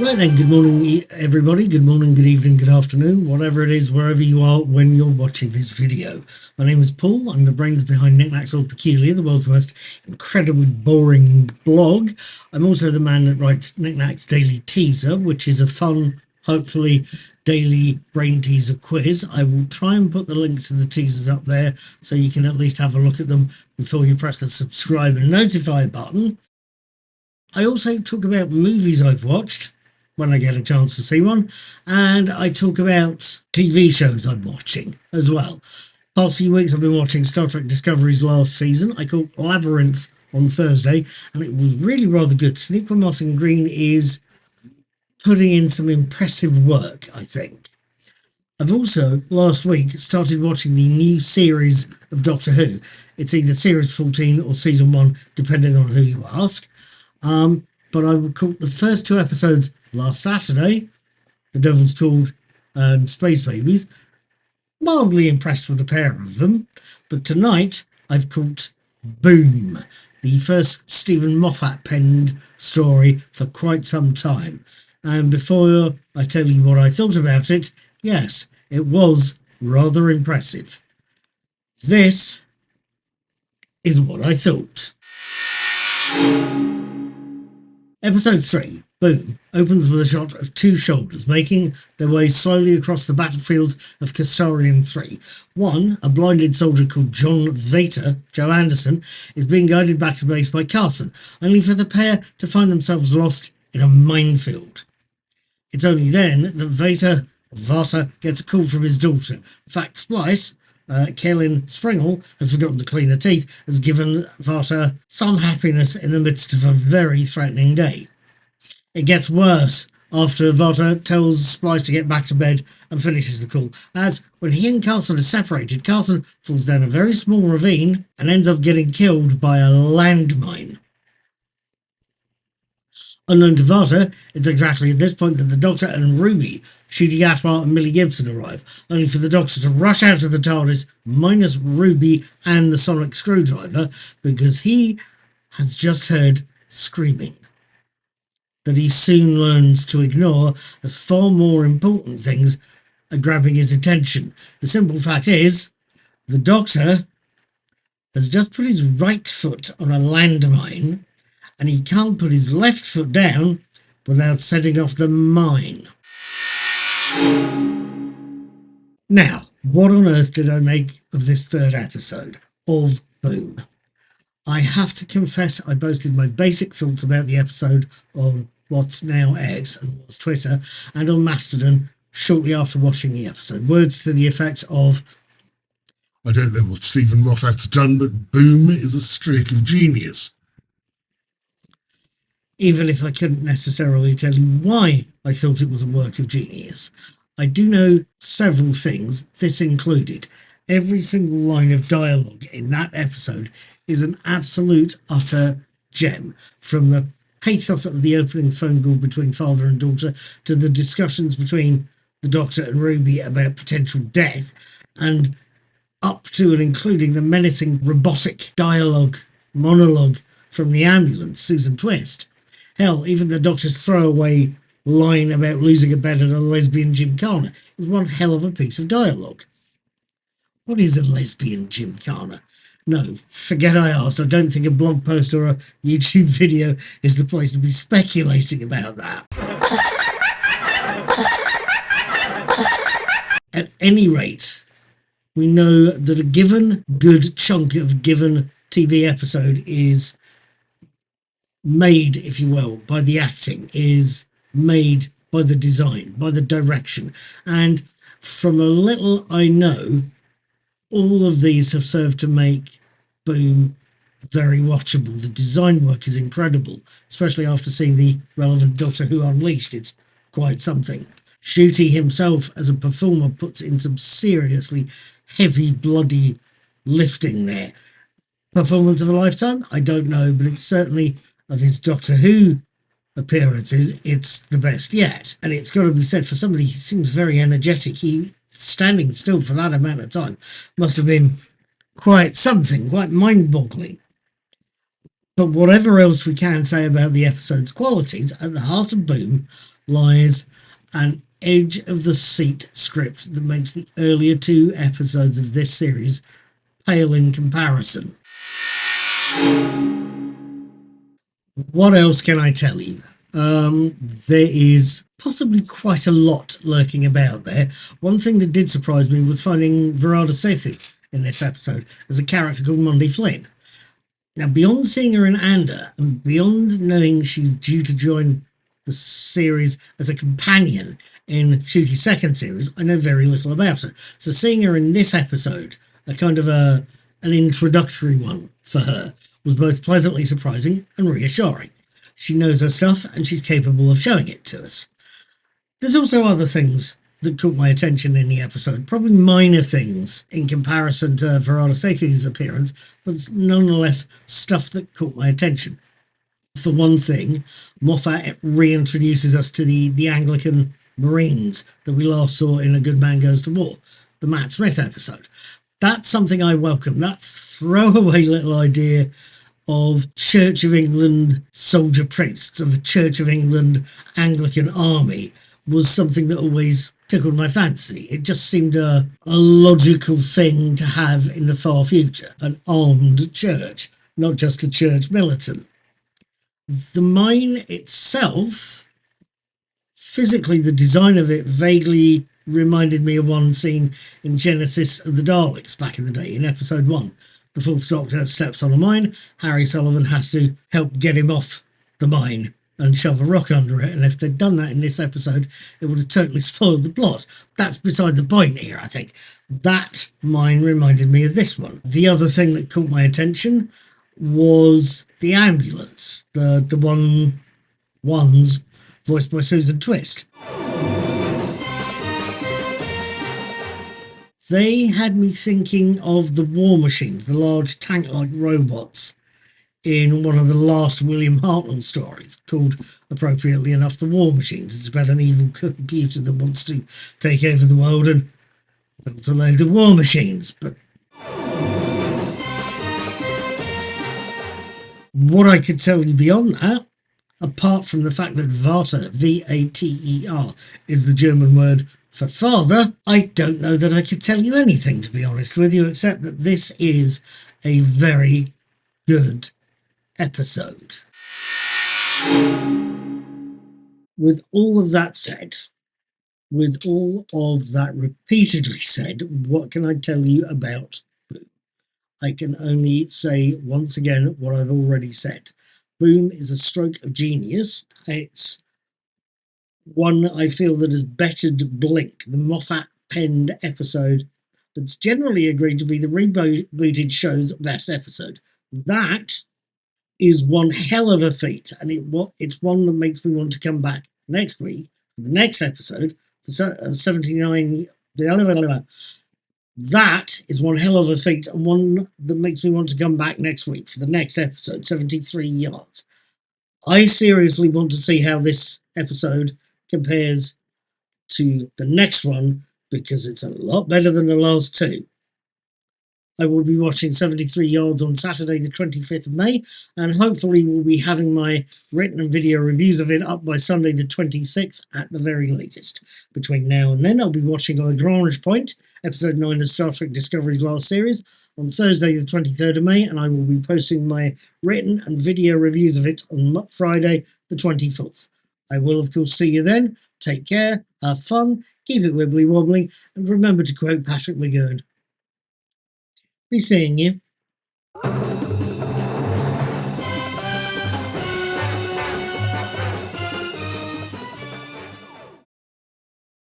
Right then, good morning everybody, good morning, good evening, good afternoon, whatever it is, wherever you are when you're watching this video. My name is Paul, I'm the brains behind Knickknacks All Peculiar, the world's most incredibly boring blog. I'm also the man that writes Knickknacks Daily Teaser, which is a fun, hopefully, daily brain teaser quiz. I will try and put the link to the teasers up there so you can at least have a look at them before you press the subscribe and notify button. I also talk about movies I've watched when I get a chance to see one, and I talk about TV shows I'm watching as well. Past few weeks I've been watching Star Trek Discovery's last season. I caught Labyrinth on Thursday, and it was really rather good. Sonequa Martin Green is putting in some impressive work, I think. I've also, last week, started watching the new series of Doctor Who. It's either Series 14 or Season 1, depending on who you ask. But I caught the first two episodes last Saturday, The Devil's Called and Space Babies. Mildly impressed with a pair of them. But tonight, I've caught Boom, the first Stephen Moffat penned story for quite some time. And before I tell you what I thought about it, yes, it was rather impressive. This is what I thought. Episode 3, Boom, opens with a shot of two shoulders making their way slowly across the battlefield of Kastarian 3. One, a blinded soldier called John Vader, Joe Anderson, is being guided back to base by Carson, only for the pair to find themselves lost in a minefield. It's only then that Vata gets a call from his daughter. In fact, Splice, Kaelin Springle, has forgotten to clean her teeth, has given Vata some happiness in the midst of a very threatening day. It gets worse after Vata tells Splice to get back to bed and finishes the call, as when he and Carson are separated, Carson falls down a very small ravine and ends up getting killed by a landmine. Unknown to Vata, it's exactly at this point that the Doctor and Ruby, Ncuti Gatwa and Millie Gibson arrive, only for the Doctor to rush out of the TARDIS minus Ruby and the sonic screwdriver because he has just heard screaming that he soon learns to ignore as far more important things are grabbing his attention. The simple fact is, the Doctor has just put his right foot on a landmine and he can't put his left foot down without setting off the mine. Now, what on earth did I make of this third episode of Boom? I have to confess I posted my basic thoughts about the episode on what's now X and what's Twitter and on Mastodon shortly after watching the episode. Words to the effect of, I don't know what Stephen Moffat's done, but Boom is a streak of genius. Even if I couldn't necessarily tell you why I thought it was a work of genius. I do know several things, this included. Every single line of dialogue in that episode is an absolute, utter gem. From the pathos of the opening phone call between father and daughter to the discussions between the Doctor and Ruby about potential death, and up to and including the menacing robotic monologue from the ambulance, Susan Twist. Hell, even the Doctor's throwaway line about losing a bet at a lesbian gymkhana is one hell of a piece of dialogue. What is a lesbian gymkhana? No, forget I asked. I don't think a blog post or a YouTube video is the place to be speculating about that. At any rate, we know that a given good chunk of a given TV episode is made, if you will, by the acting, is made by the design, by the direction. And from a little I know, all of these have served to make Boom very watchable. The design work is incredible, especially after seeing the relevant Doctor Who Unleashed. It's quite something. Ncuti himself, as a performer, puts in some seriously heavy, bloody lifting there. Performance of a lifetime? I don't know, but it's certainly, of his Doctor Who appearances, it's the best yet. And it's got to be said, for somebody who seems very energetic, he standing still for that amount of time must have been quite something, quite mind-boggling. But whatever else we can say about the episode's qualities, at the heart of Boom lies, and edge of the seat script that makes the earlier 2 episodes of this series pale in comparison. What else can I tell you? There is possibly quite a lot lurking about there. One thing that did surprise me was finding Varada Sethu in this episode as a character called Mundi Flynn. Now, beyond seeing her in Anda, and beyond knowing she's due to join the series as a companion in Ncuti's second series, I know very little about her. So seeing her in this episode, a kind of an introductory one for her, was both pleasantly surprising and reassuring. She knows her stuff and she's capable of showing it to us. There's also other things that caught my attention in the episode, probably minor things in comparison to Varada Sethu's appearance, but nonetheless stuff that caught my attention. For one thing, Moffat reintroduces us to the Anglican Marines that we last saw in A Good Man Goes to War, the Matt Smith episode. That's something I welcome. That throwaway little idea of Church of England soldier priests, of a Church of England Anglican army, was something that always tickled my fancy. It just seemed a logical thing to have in the far future, an armed church, not just a church militant. The mine itself, physically, the design of it vaguely reminded me of one scene in Genesis of the Daleks back in the day, in episode 1. The Fourth Doctor steps on a mine, Harry Sullivan has to help get him off the mine and shove a rock under it, and if they'd done that in this episode, it would have totally spoiled the plot. That's beside the point here, I think. That mine reminded me of this one. The other thing that caught my attention was the ambulance, the ones voiced by Susan Twist. They had me thinking of the War Machines, the large tank-like robots in one of the last William Hartnell stories, called, appropriately enough, The War Machines. It's about an evil computer that wants to take over the world and build a load of war machines. But what I could tell you beyond that, apart from the fact that Vater, V-A-T-E-R, is the German word for father, I don't know that I could tell you anything, to be honest with you, except that this is a very good episode. With all of that said, with all of that repeatedly said, what can I tell you about Boom? I can only say once again what I've already said. Boom is a stroke of genius. It's one I feel that has bettered Blink, the Moffat-penned episode that's generally agreed to be the rebooted show's best episode. That is one hell of a feat, and it's one that makes me want to come back next week for the next episode, for 79. That is one hell of a feat, and one that makes me want to come back next week for the next episode, 73 Yards. I seriously want to see how this episode compares to the next one, because it's a lot better than the last 2. I will be watching 73 Yards on Saturday the 25th of May, and hopefully we'll be having my written and video reviews of it up by Sunday the 26th at the very latest. Between now and then, I'll be watching Lagrange Point, episode 9 of Star Trek Discovery's last series, on Thursday the 23rd of May, and I will be posting my written and video reviews of it on Friday the 24th. I will, of course, see you then. Take care, have fun, keep it wibbly wobbly, and remember to quote Patrick McGowan. Be seeing you.